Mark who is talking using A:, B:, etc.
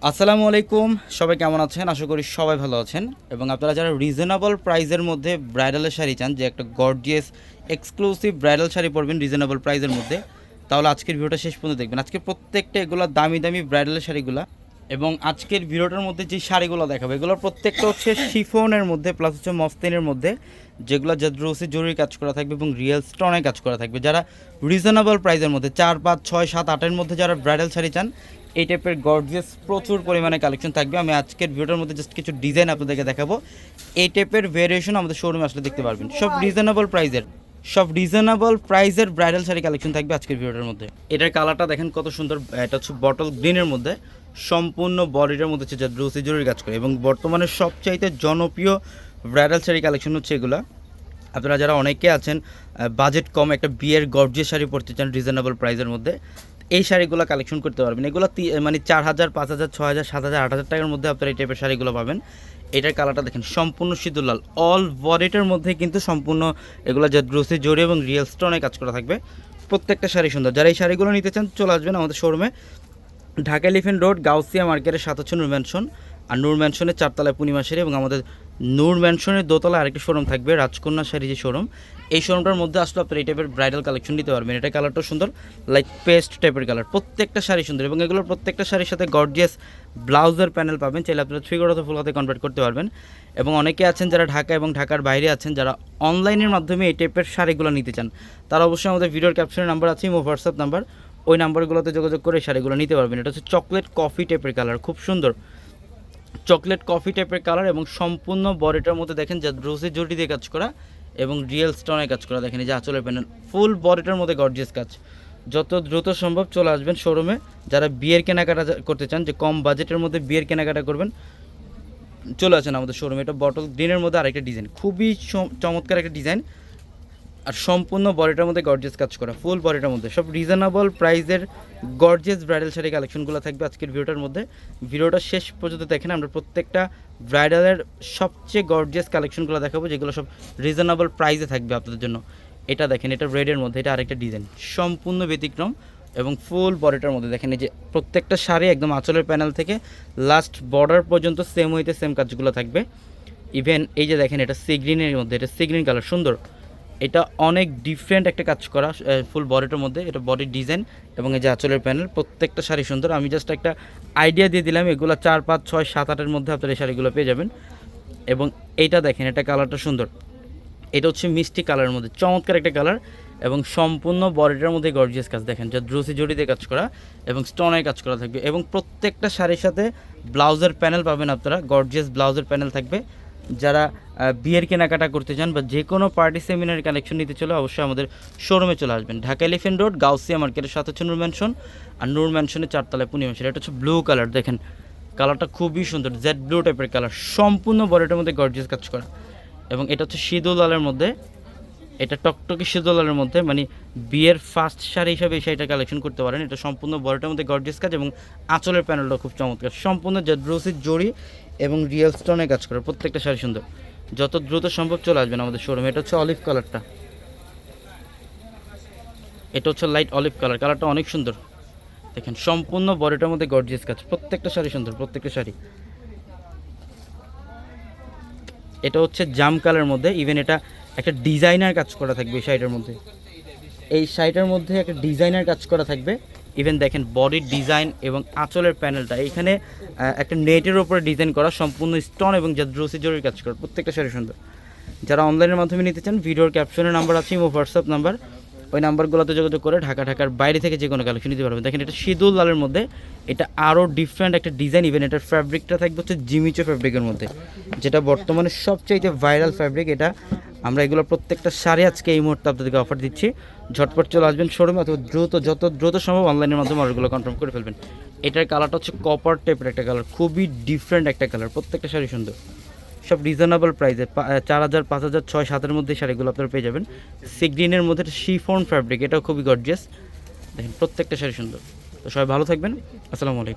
A: আসসালামু আলাইকুম, সবাই কেমন আছেন? আশা করি সবাই ভালো আছেন। এবং আপনারা যারা রিজনেবল প্রাইসের মধ্যে ব্রাইডালের শাড়ি চান, যে একটা গর্জিয়াস এক্সক্লুসিভ ব্রাইডাল শাড়ি পরবেন রিজনেবল প্রাইসের মধ্যে, তাহলে আজকের ভিডিওটা শেষ পর্যন্ত দেখবেন। আজকে প্রত্যেকটা এগুলো দামি দামি ব্রাইডালের শাড়িগুলো, এবং আজকের ভিডিওটার মধ্যে যে শাড়িগুলো দেখাবো এগুলোর প্রত্যেকটা হচ্ছে শিফনের মধ্যে প্লাস হচ্ছে মসলিনের মধ্যে, যেগুলো জাদ্রোসি জরুরি কাজ করা থাকবে এবং রিয়েল স্টোনে কাজ করা থাকবে। যারা রিজনেবল প্রাইসের মধ্যে 4, 5, 6, 7, 8-এর মধ্যে যারা ব্রাইডাল শাড়ি চান, এই টাইপের গর্জিয়াস প্রচুর পরিমাণে কালেকশন থাকবে। আমি আজকের ভিডিওর মধ্যে জাস্ট কিছু ডিজাইন আপনাদেরকে দেখাবো। এই টাইপের ভেরিয়েশন আমাদের শোরুমে আসলে দেখতে পারবেন। সব রিজনেবল প্রাইজের ব্রাইডাল শাড়ি কালেকশন থাকবে আজকের ভিডিওর মধ্যে। এটার কালারটা দেখেন কত সুন্দর, এটা হচ্ছে বটল গ্রিনের মধ্যে, সম্পূর্ণ বডিটার মধ্যে হচ্ছে জাদ্রোসি জরুরি কাজ করে, এবং বর্তমানে সবচাইতে জনপ্রিয় ব্রাইডাল শাড়ি কালেকশন হচ্ছে এগুলা। আপনারা যারা অনেকে আছেন বাজেট কম একটা বিয়ের গর্জিয়াস শাড়ি পরতে চান রিজনেবল প্রাইসের মধ্যে, এই শাড়িগুলো কালেকশন করতে পারবেন। এগুলো মানে 4,000, 5,000, 6,000, 7,000, 8,000 টাকার মধ্যে আপনারা এই টাইপের শাড়িগুলো পাবেন। এটার কালারটা দেখেন সম্পূর্ণ সিঁদুর লাল, অল বডিটার মধ্যে কিন্তু সম্পূর্ণ এগুলো জাদ্রোসি জরি এবং রিয়েল স্টোনে কাজ করা থাকবে। প্রত্যেকটা শাড়ি সুন্দর। যারা এই শাড়িগুলো নিতে চান চলে আসবেন আমাদের শোরুমে, ঢাকা এলিফ্যান্ট রোড, গাউসিয়া মার্কেটের সাথে হচ্ছে নূর ম্যানশন। আর নূর ম্যানশনের 4তলায় পূর্ণিমা শাড়ি, এবং আমাদের নূর ম্যানশনের দোতলায় আরেকটি শোরুম থাকবে রাজকন্যা শাড়ি যে শোরুম। এই শোরুমটার মধ্যে আসলে আপনার এই টাইপের ব্রাইডাল কালেকশন নিতে পারবেন। এটা কালারটাও সুন্দর, লাইক পেস্ট টাইপের কালার। প্রত্যেকটা শাড়ি সুন্দর, এবং এগুলোর প্রত্যেকটা শাড়ির সাথে গর্জিয়াস ব্লাউজের প্যানেল পাবেন। চাইলে আপনারা 3 করাতে ফুল হাতে কনভার্ট করতে পারবেন। এবং অনেকে আছেন যারা ঢাকা এবং ঢাকার বাইরে আছেন, যারা অনলাইনের মাধ্যমে এই টাইপের শাড়িগুলো নিতে চান, তারা অবশ্যই আমাদের ভিডিওর ক্যাপশনের নাম্বার আছে, ইমো হোয়াটসঅ্যাপ নাম্বার, ওই নাম্বারগুলোতে যোগাযোগ করে শাড়িগুলো নিতে পারবেন। এটা হচ্ছে চকলেট কফি টাইপের কালার, খুব সুন্দর চকলেট কফি টাইপের কালার, এবং সম্পূর্ণ বডিটার মধ্যে দেখেন জাদ্রোসি জরি দিয়ে কাজ করা এবং রিয়েল স্টোনে কাজ করা। দেখেন এই যে আঁচলের প্যানেল, ফুল বডিটার মধ্যে গর্জিয়াস কাজ। যত দ্রুত সম্ভব চলে আসবেন শোরুমে। যারা বিয়ের কেনাকাটা করতে চান, যে কম বাজেটের মধ্যে বিয়ের কেনাকাটা করবেন, চলে আসেন আমাদের শোরুমে। এটা বটল গ্রিনের মধ্যে আরেকটা ডিজাইন, খুবই চমৎকার একটা ডিজাইন, আর সম্পূর্ণ বডিটার মধ্যে গর্জিয়াস কাজ করা, ফুল বডিটার মধ্যে। সব রিজনেবল প্রাইসের গর্জিয়াস ব্রাইডাল শাড়ি কালেকশনগুলো থাকবে আজকের ভিডিওটার মধ্যে। ভিডিওটা শেষ পর্যন্ত দেখেন, আমরা প্রত্যেকটা ব্রাইডালের সবচেয়ে গর্জিয়াস কালেকশনগুলো দেখাবো, যেগুলো সব রিজনেবল প্রাইসে থাকবে আপনাদের জন্য। এটা দেখেন, এটা রেডের মধ্যে, এটা আরেকটা ডিজাইন, সম্পূর্ণ ব্যতিক্রম এবং ফুল বডিটার মধ্যে। দেখেন এই যে প্রত্যেকটা শাড়ি একদম আঁচলের প্যানেল থেকে লাস্ট বর্ডার পর্যন্ত সেম হইতে সেম কাজগুলো থাকবে। ইভেন এই যে দেখেন, এটা সি গ্রিনের মধ্যে, এটা সি গ্রিন কালার, সুন্দর। এটা অনেক ডিফারেন্ট একটা কাজ করা ফুল বডিটার মধ্যে, এটা বডির ডিজাইন এবং এই যে আঁচলের প্যানেল। প্রত্যেকটা শাড়ি সুন্দর। আমি জাস্ট একটা আইডিয়া দিয়ে দিলাম, এগুলো 4, 5, 6, 7, 8-এর মধ্যে আপনারা এই শাড়িগুলো পেয়ে যাবেন। এবং এইটা দেখেন, এটা কালারটা সুন্দর, এটা হচ্ছে মিষ্টি কালারের মধ্যে, চমৎকার একটা কালার, এবং সম্পূর্ণ বডিটার মধ্যে গর্জিয়াস কাজ। দেখেন জাদ্রোসি জড়ি দিয়ে কাজ করা এবং স্টোনের কাজ করা থাকবে, এবং প্রত্যেকটা শাড়ির সাথে ব্লাউজের প্যানেল পাবেন আপনারা, গর্জিয়াস ব্লাউজের প্যানেল থাকবে। যারা বিয়ের কেনাকাটা করতে চান বা যে কোনো পার্টি সেমিনার কালেকশন নিতে চলে, অবশ্যই আমাদের শোরুমে চলে আসবেন। ঢাকা এলিফ্যান্ট রোড, গাউসিয়া মার্কেটের সাথে হচ্ছে নূর ম্যানশন, আর নূর ম্যানশনের 4তলায় পূর্ণিমা শাড়ি। এটা হচ্ছে ব্লু কালার, দেখেন কালারটা খুবই সুন্দর, জেড ব্লু টাইপের কালার, সম্পূর্ণ বডিটার মধ্যে গর্জিয়াস কাজ করা। এবং এটা হচ্ছে সিঁদুর লালের মধ্যে, এটা টকটকে সিঁদুর লালের মধ্যে, মানে বিয়ের ফার্স্ট শাড়ি হিসাবে এই শাড়িটা কালেকশন করতে পারেন। এটা সম্পূর্ণ বডিটার মধ্যে গর্জিয়াস কাজ, এবং আঁচলের প্যানেলটা খুব চমৎকার, সম্পূর্ণ জাদ্রোসির জড়ি এবং রিয়েল স্টোনে কাজ করে। প্রত্যেকটা শাড়ি সুন্দর। যত দ্রুত সম্ভব চলে আসবেন আমাদের শোরুমে। এটা হচ্ছে অলিভ কালারটা, এটা হচ্ছে লাইট অলিভ কালার, কালারটা অনেক সুন্দর। দেখেন সম্পূর্ণ বডিটার মধ্যে গর্জিয়াস কাজ, প্রত্যেকটা শাড়ি সুন্দর, প্রত্যেকটা শাড়ি। এটা হচ্ছে জাম কালারের মধ্যে, ইভেন এটা একটা ডিজাইনার কাজ করা থাকবে এই শাড়িটার মধ্যে। এই শাড়িটার মধ্যে একটা ডিজাইনার কাজ করা থাকবে। ইভেন দেখেন বডির ডিজাইন এবং আঁচলের প্যানেলটা, এখানে একটা নেটের ওপরে ডিজাইন করা, সম্পূর্ণ স্টোন এবং জাদ্রোসি জরির কাজ করা। প্রত্যেকটা শাড়ি সুন্দর। যারা অনলাইনের মাধ্যমে নিতে চান, ভিডিওর ক্যাপশনের নাম্বার আছে, ইমো হোয়াটসঅ্যাপ নাম্বার, ওই নাম্বারগুলোতে যোগাযোগ করে ঢাকার বাইরে থেকে যে কোনো কালেকশন নিতে পারবেন। দেখেন এটা সিঁদুর লালের মধ্যে, এটা আরও ডিফারেন্ট একটা ডিজাইন। ইভেন এটার ফ্যাব্রিকটা থাকবে হচ্ছে জিমিচো ফ্যাব্রিকের মধ্যে, যেটা বর্তমানে সবচাইতে ভাইরাল ফ্যাব্রিক। এটা আমরা এগুলো প্রত্যেকটা শাড়ি আজকে এই মুহূর্তে আপনাদেরকে অফার দিচ্ছি। ঝটপট চলে আসবেন শোরুমে, অথবা যত দ্রুত সম্ভব অনলাইনের মাধ্যমে অর্ডারগুলো কনফার্ম করে ফেলবেন। এটার কালারটা হচ্ছে কপার টাইপের একটা কালার, খুবই ডিফারেন্ট একটা কালার। প্রত্যেকটা শাড়ি সুন্দর, সব রিজনেবল প্রাইসে 4,000, 5,000, 6, 7-এর মধ্যে শাড়িগুলো আপনারা পেয়ে যাবেন। সি গ্রিনের মধ্যে শিফন ফ্যাব্রিক, এটাও খুবই গর্জিয়াস। দেখেন প্রত্যেকটা শাড়ি সুন্দর। তো সবাই ভালো থাকবেন। আসসালামু আলাইকুম।